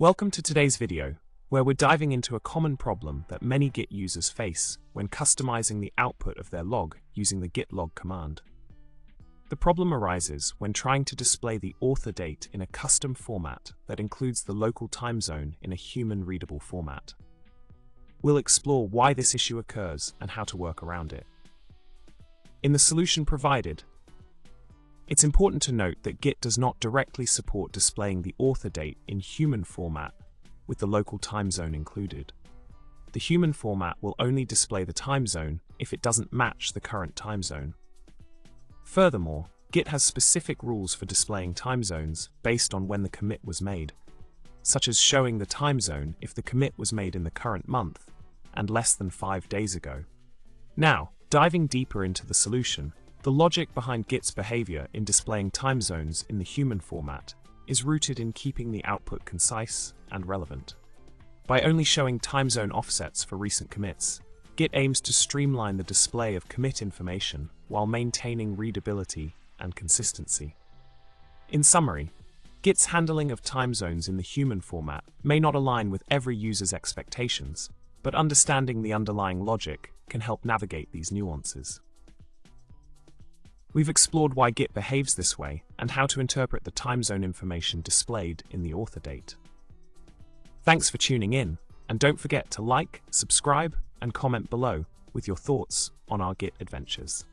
Welcome to today's video, where we're diving into a common problem that many Git users face when customizing the output of their log using the git log command. The problem arises when trying to display the author date in a custom format that includes the local time zone in a human-readable format. We'll explore why this issue occurs and how to work around it. In the solution provided, it's important to note that Git does not directly support displaying the author date in human format with the local time zone included. The human format will only display the time zone if it doesn't match the current time zone. Furthermore, Git has specific rules for displaying time zones based on when the commit was made, such as showing the time zone if the commit was made in the current month and less than 5 days ago. Now, diving deeper into the solution, the logic behind Git's behavior in displaying time zones in the human format is rooted in keeping the output concise and relevant. By only showing time zone offsets for recent commits, Git aims to streamline the display of commit information while maintaining readability and consistency. In summary, Git's handling of time zones in the human format may not align with every user's expectations, but understanding the underlying logic can help navigate these nuances. We've explored why Git behaves this way and how to interpret the time zone information displayed in the author date. Thanks for tuning in, and don't forget to like, subscribe, and comment below with your thoughts on our Git adventures.